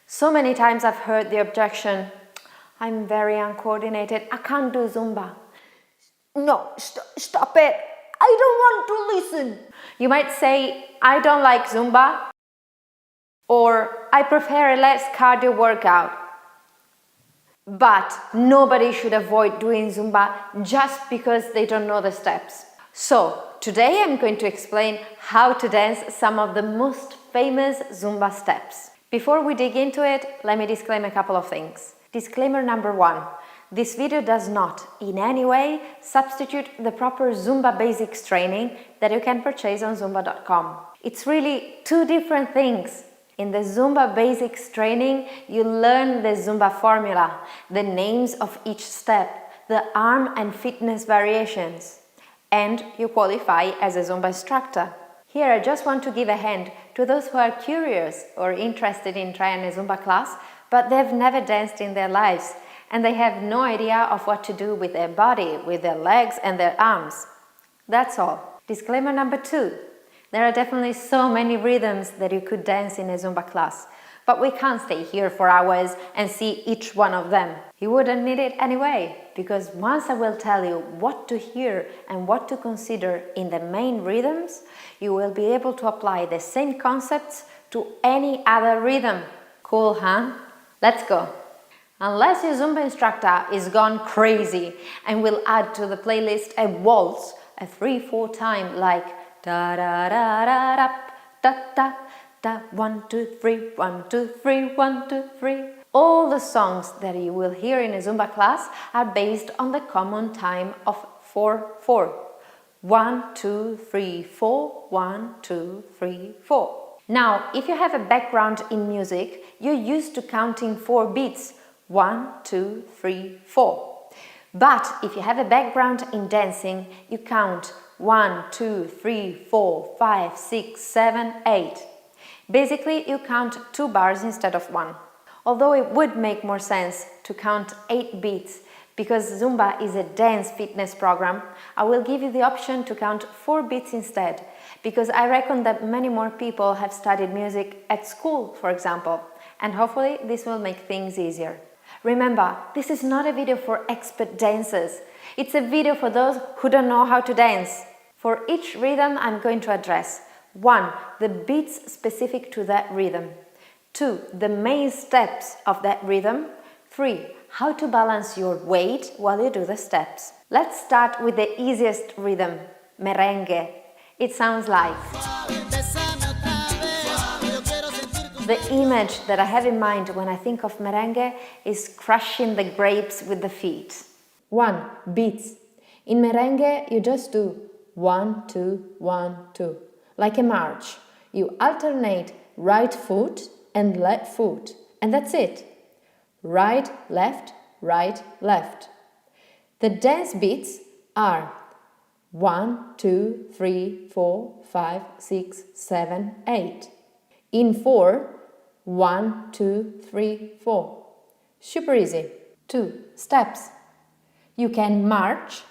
So many times I've heard the objection, I'm very uncoordinated, I can't do Zumba. No, stop it, I don't want to listen. You might say, I don't like Zumba, or I prefer a less cardio workout. But nobody should avoid doing Zumba just because they don't know the steps. So today I'm going to explain how to dance some of the most famous Zumba steps. Before we dig into it, let me disclaim a couple of things. Disclaimer number 1. This video does not, in any way, substitute the proper Zumba basics training that you can purchase on Zumba.com. It's really two different things. In the Zumba basics training, you learn the Zumba formula, the names of each step, the arm and fitness variations, and you qualify as a Zumba instructor. Here I just want to give a hand to those who are curious or interested in trying a Zumba class, but they've never danced in their lives and they have no idea of what to do with their body, with their legs and their arms. That's all. Disclaimer number 2. There are definitely so many rhythms that you could dance in a Zumba class, but we can't stay here for hours and see each one of them. You wouldn't need it anyway, because once I will tell you what to hear and what to consider in the main rhythms, you will be able to apply the same concepts to any other rhythm. Cool, huh? Let's go! Unless your Zumba instructor is gone crazy and will add to the playlist a waltz, a 3/4 time like da da da da da da da da 1 2 3 1 2 3 1 2 3. All the songs that you will hear in a Zumba class are based on the common time of 4/4. 1 2 3 4 1 2 3 4. Now, if you have a background in music, you're used to counting 4 beats. 1 2 3 4. But if you have a background in dancing, you count 1 2 3 4 5 6 7 8. Basically, you count 2 bars instead of 1. Although it would make more sense to count 8 beats, because Zumba is a dance fitness program, I will give you the option to count 4 beats instead, because I reckon that many more people have studied music at school, for example, and hopefully this will make things easier. Remember, this is not a video for expert dancers. It's a video for those who don't know how to dance. For each rhythm, I'm going to address 1. The beats specific to that rhythm. 2. The main steps of that rhythm. 3. How to balance your weight while you do the steps. Let's start with the easiest rhythm, merengue. It sounds like... The image that I have in mind when I think of merengue is crushing the grapes with the feet. 1. Beats. In merengue, you just do 1 2 1 2, like a march. You alternate right foot and left foot, and that's it. Right, left, right, left. The dance beats are 1 2 3 4 5 6 7 8. In 4, 1 2 3 4. Super easy. 2. Steps. You can march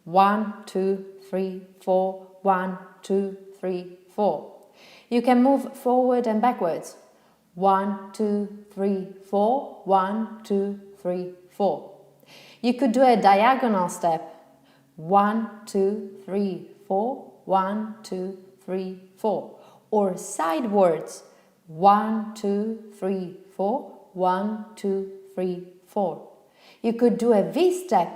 1 2 3 4 1 2 3 4. You can move forward and backwards 1 2 3 4 1 2 3 4. You could do a diagonal step 1 2 3 4 1 2 3 4, or sidewards 1 2 3 4 1 2 3 4. You could do a V step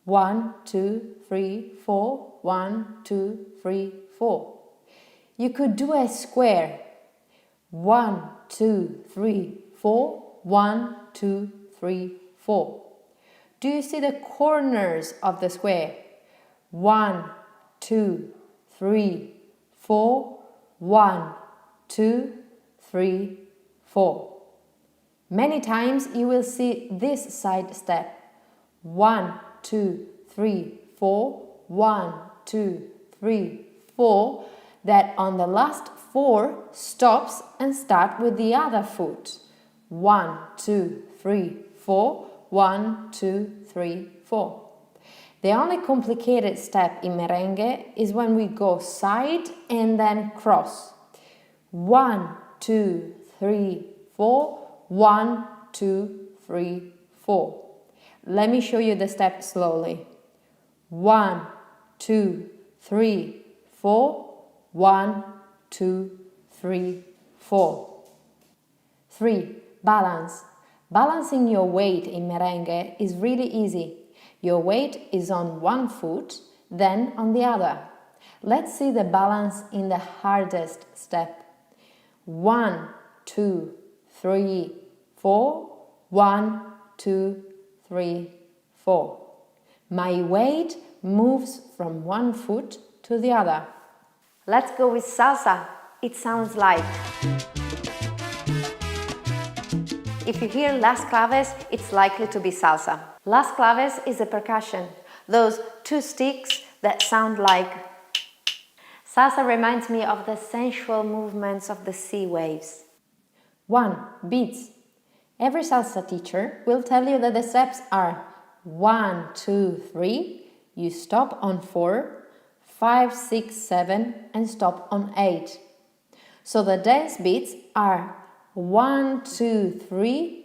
1 2 3 4 1 2 3 4. You could do a square 1 2 3 4 1 2 3 4. Do you see the corners of the square? 1 2 3 4 1 2 3 4. Many times you will see this side step 1 2 3 4 1 2 3 4, that on the last 4 stops and start with the other foot 1 2 3 4 1 2 3 4. The only complicated step in merengue is when we go side and then cross 1 2 3 4 1, 2, 3, 4. Let me show you the step slowly. 1, 2, 3, 4. 1, 2, 3, 4. 3. Balance. Balancing your weight in merengue is really easy. Your weight is on one foot, then on the other. Let's see the balance in the hardest step. 1, 2, 3, 4. 1, 2, 3, 4. My weight moves from one foot to the other. Let's go with salsa. It sounds like. If you hear las claves, it's likely to be salsa. Las claves is a percussion, those two sticks that sound like. Salsa reminds me of the sensual movements of the sea waves. 1. Beats. Every salsa teacher will tell you that the steps are 1, 2, 3, you stop on 4, 5, 6, 7, and stop on 8. So the dance beats are 1, 2, 3,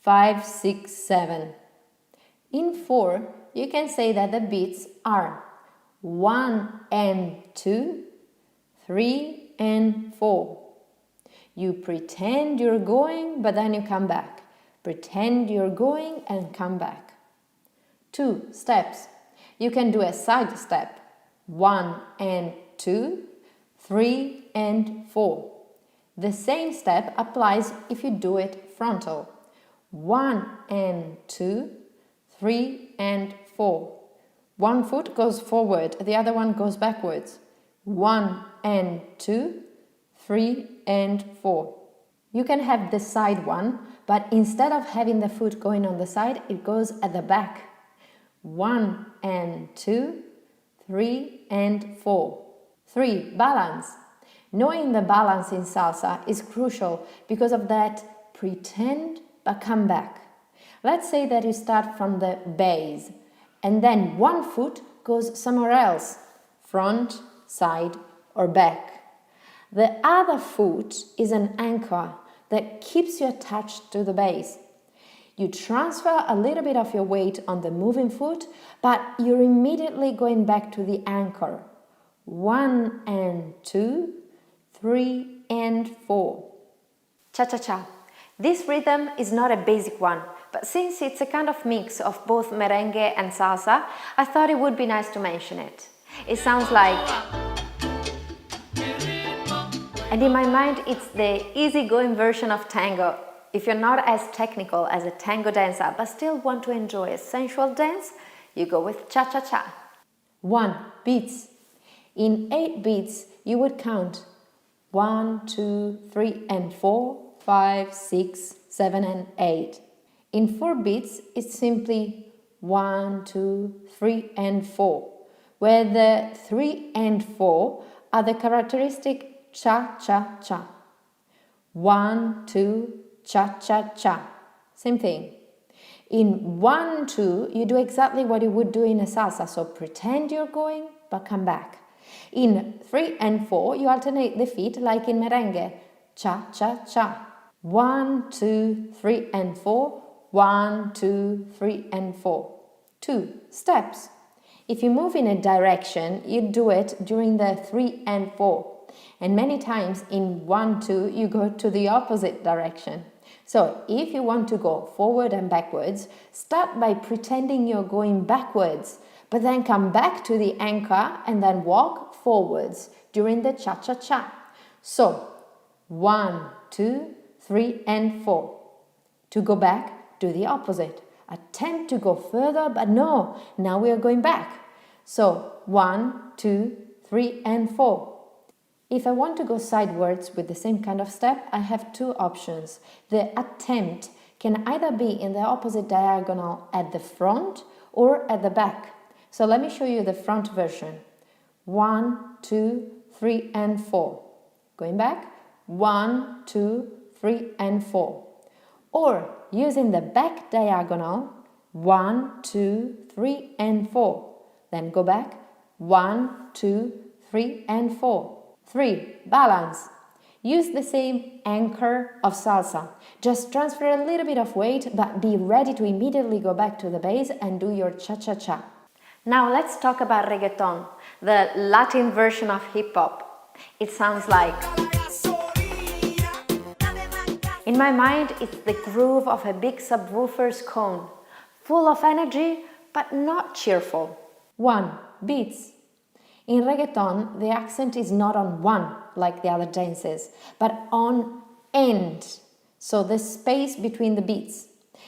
5, 6, 7. In 4, you can say that the beats are 1 and 2, 3 and 4. You pretend you're going, but then you come back. Pretend you're going and come back. 2 steps. You can do a side step. 1 and 2, 3 and 4. The same step applies if you do it frontal. 1 and 2, 3 and 4. One foot goes forward, the other one goes backwards. 1 and 2, 3 and 4. You can have the side one, but instead of having the foot going on the side, it goes at the back. 1 and 2, 3 and 4. 3. Balance. Knowing the balance in salsa is crucial because of that pretend but come back. Let's say that you start from the base and then one foot goes somewhere else, front, side or back. The other foot is an anchor that keeps you attached to the base. You transfer a little bit of your weight on the moving foot, but you're immediately going back to the anchor. 1 and 2, 3 and 4. Cha-cha-cha. This rhythm is not a basic one, but since it's a kind of mix of both merengue and salsa, I thought it would be nice to mention it. It sounds like... And in my mind, it's the easygoing version of tango. If you're not as technical as a tango dancer, but still want to enjoy a sensual dance, you go with cha-cha-cha. 1. Beats. In 8 beats, you would count 1, 2, 3 and 4, 5, 6, 7 and 8. In 4 beats, it's simply 1, 2, 3 and 4, where the 3 and 4 are the characteristic cha-cha-cha. 1, 2, cha-cha-cha. Same thing. In 1, 2, you do exactly what you would do in a salsa, so pretend you're going, but come back. In 3 and 4, you alternate the feet like in merengue. Cha-cha-cha. 1, 2, 3 and 4. 1, 2, 3 and 4. 2. Steps. If you move in a direction, you do it during the 3 and 4. And many times in 1, 2, you go to the opposite direction. So if you want to go forward and backwards, start by pretending you're going backwards, but then come back to the anchor and then walk forwards during the cha-cha-cha. So 1, 2, 3 and 4. To go back, do the opposite. Attempt to go further, but no, now we are going back. So 1, 2, 3 and 4. If I want to go sidewards with the same kind of step, I have 2 options. The attempt can either be in the opposite diagonal at the front or at the back. So let me show you the front version. 1, 2, 3 and 4. Going back. 1, 2, 3 and 4. Or using the back diagonal. 1, 2, 3 and 4. Then go back. 1, 2, 3 and 4. 3. Balance. Use the same anchor of salsa. Just transfer a little bit of weight, but be ready to immediately go back to the base and do your cha-cha-cha. Now let's talk about reggaeton, the Latin version of hip-hop. It sounds like... In my mind, it's the groove of a big subwoofer's cone, full of energy, but not cheerful. 1. Beats. In reggaeton, the accent is not on one, like the other dances, but on end, so the space between the beats.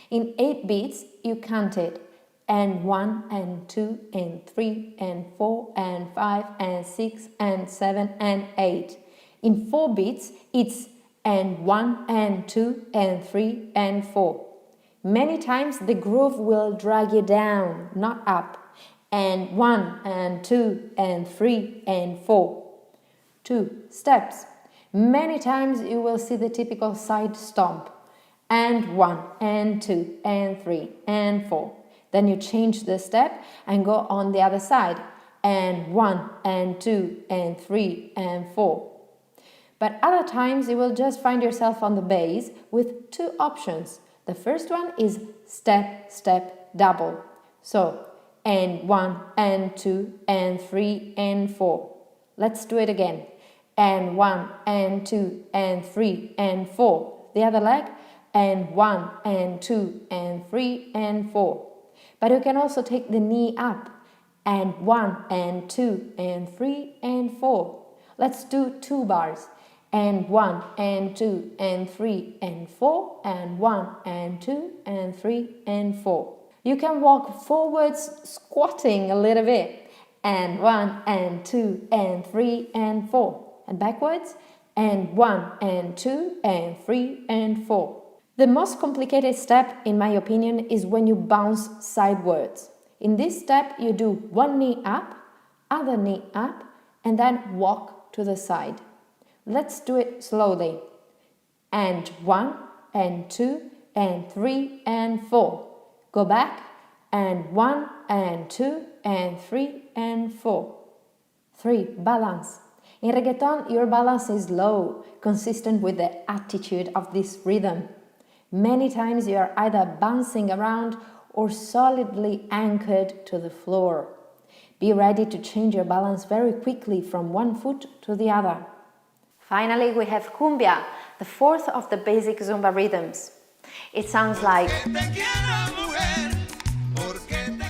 In 8 beats, you count it, and 1, and 2, and 3, and 4, and 5, and 6, and 7, and 8. In 4 beats, it's and 1, and 2, and 3, and 4. Many times the groove will drag you down, not up. And 1, and 2, and 3, and 4. 2. Steps. Many times you will see the typical side stomp. And 1, and 2, and 3, and 4. Then you change the step and go on the other side. And 1, and 2, and 3, and 4. But other times you will just find yourself on the bass with 2 options. The first one is step, step, double. So, and 1, and 2, and 3, and 4. Let's do it again. And 1, and 2, and 3, and 4. The other leg. And 1, and 2, and 3, and 4. But you can also take the knee up. And 1, and 2, and 3, and 4. Let's do 2 bars. And 1, and 2, and 3, and 4, and 1, and 2, and 3, and 4. You can walk forwards squatting a little bit. And 1, and 2, and 3, and 4. And backwards. And 1, and 2, and 3, and 4. The most complicated step, in my opinion, is when you bounce sidewards. In this step, you do one knee up, other knee up, and then walk to the side. Let's do it slowly. And 1, and 2, and 3, and 4. Go back. And 1, and 2, and 3, and 4. 3. Balance. In reggaeton, your balance is low, consistent with the attitude of this rhythm. Many times you are either bouncing around or solidly anchored to the floor. Be ready to change your balance very quickly from one foot to the other. Finally, we have cumbia, the 4th of the basic Zumba rhythms. It sounds like...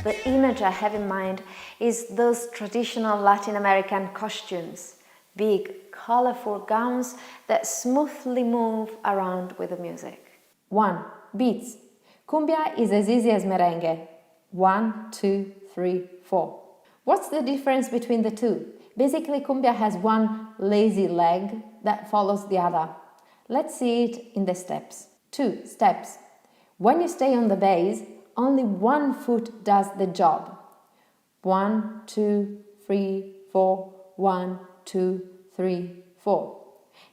The image I have in mind is those traditional Latin American costumes, big, colorful gowns that smoothly move around with the music. 1. Beats. Cumbia is as easy as merengue. 1, 2, 3, 4. What's the difference between the two? Basically, cumbia has one lazy leg that follows the other. Let's see it in the steps. 2. Steps. When you stay on the bass, only one foot does the job. 1, 2, 3, 4. 1, 2, 3, 4.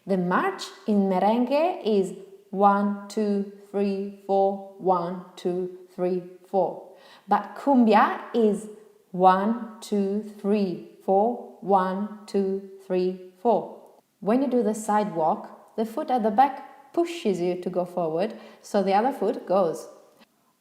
The march in merengue is 1, 2, 3, 4. 1, 2, 3, 4. But cumbia is 1, 2, 3, 4. 1, 2, 3, 4. When you do the side walk, the foot at the back pushes you to go forward, so the other foot goes.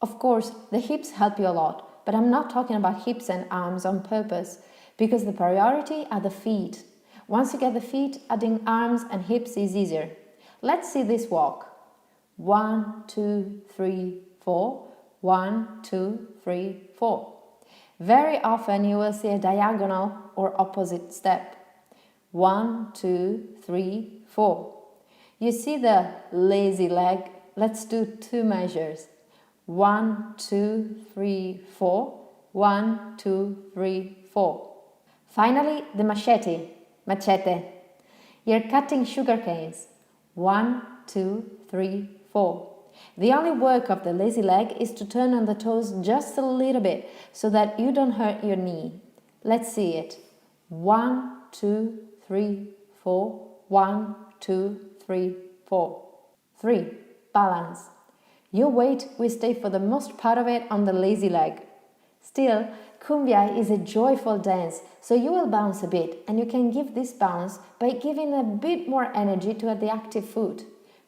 Of course, the hips help you a lot, but I'm not talking about hips and arms on purpose, because the priority are the feet. Once you get the feet, adding arms and hips is easier. Let's see this walk. 1, 2, 3, 4. 1, 2, 3, 4. Very often you will see a diagonal or opposite step. 1, 2, 3, 4. You see the lazy leg? Let's do 2 measures. 1, 2, 3, 4. 1, 2, 3, 4. Finally, the machete. You're cutting sugar canes. 1, 2, 3, 4. The only work of the lazy leg is to turn on the toes just a little bit so that you don't hurt your knee. Let's see it. 1, 2, 3, 4. 1, 2, 3, 4. 3. Balance. Your weight will stay for the most part of it on the lazy leg. Still, Cumbia is a joyful dance, so you will bounce a bit, and you can give this bounce by giving a bit more energy to the active foot.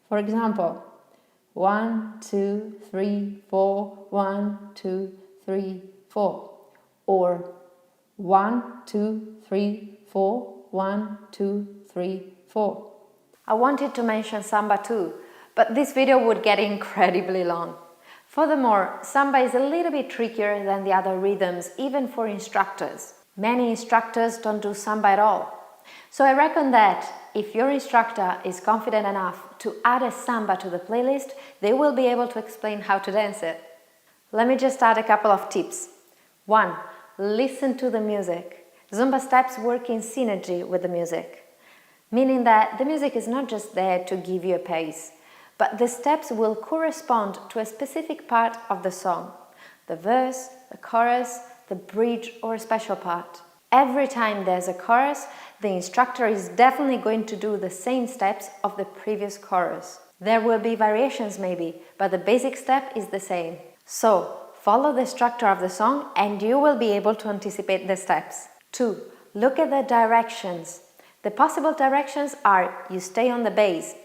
For example, 1, 2, 3, 4, 1, 2, 3, 4. Or 1, 2, 3, 4, 1, 2, 3, 4. I wanted to mention samba too, but this video would get incredibly long. Furthermore, samba is a little bit trickier than the other rhythms, even for instructors. Many instructors don't do samba at all. So I reckon that if your instructor is confident enough to add a samba to the playlist, they will be able to explain how to dance it. Let me just add a couple of tips. 1. Listen to the music. Zumba steps work in synergy with the music, meaning that the music is not just there to give you a pace, but the steps will correspond to a specific part of the song, the verse, the chorus, the bridge, or a special part. Every time there's a chorus, the instructor is definitely going to do the same steps of the previous chorus. There will be variations maybe, but the basic step is the same. So, follow the structure of the song and you will be able to anticipate the steps. 2. Look at the directions. The possible directions are: you stay on the bass,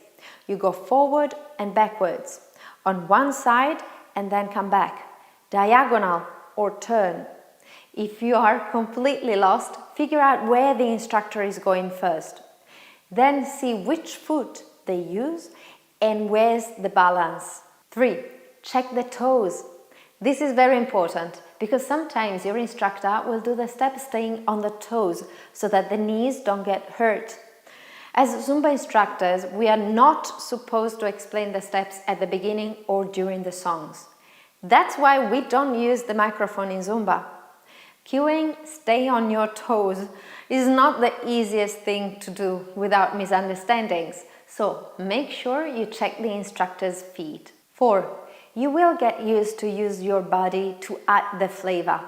you go forward and backwards, on one side and then come back, diagonal or turn. If you are completely lost, figure out where the instructor is going first. Then see which foot they use and where's the balance. 3. Check the toes. This is very important because sometimes your instructor will do the step staying on the toes so that the knees don't get hurt. As Zumba instructors, we are not supposed to explain the steps at the beginning or during the songs. That's why we don't use the microphone in Zumba. Cueing "stay on your toes" is not the easiest thing to do without misunderstandings, so make sure you check the instructor's feet. 4. You will get used to use your body to add the flavor.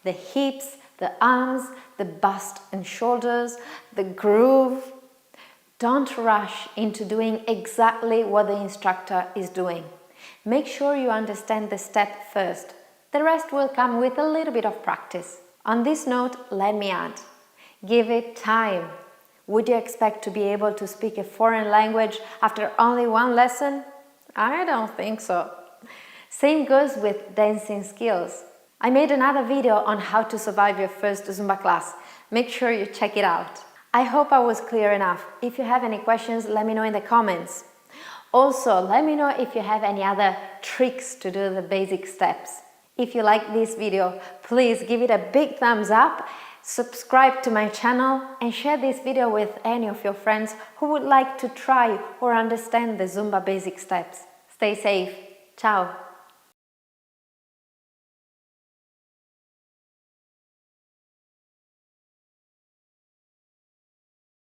The hips, the arms, the bust and shoulders, the groove. Don't rush into doing exactly what the instructor is doing. Make sure you understand the step first. The rest will come with a little bit of practice. On this note, let me add, give it time. Would you expect to be able to speak a foreign language after only one lesson? I don't think so. Same goes with dancing skills. I made another video on how to survive your first Zumba class. Make sure you check it out. I hope I was clear enough. If you have any questions, let me know in the comments. Also, let me know if you have any other tricks to do the basic steps. If you like this video, please give it a big thumbs up, subscribe to my channel and share this video with any of your friends who would like to try or understand the Zumba basic steps. Stay safe. Ciao!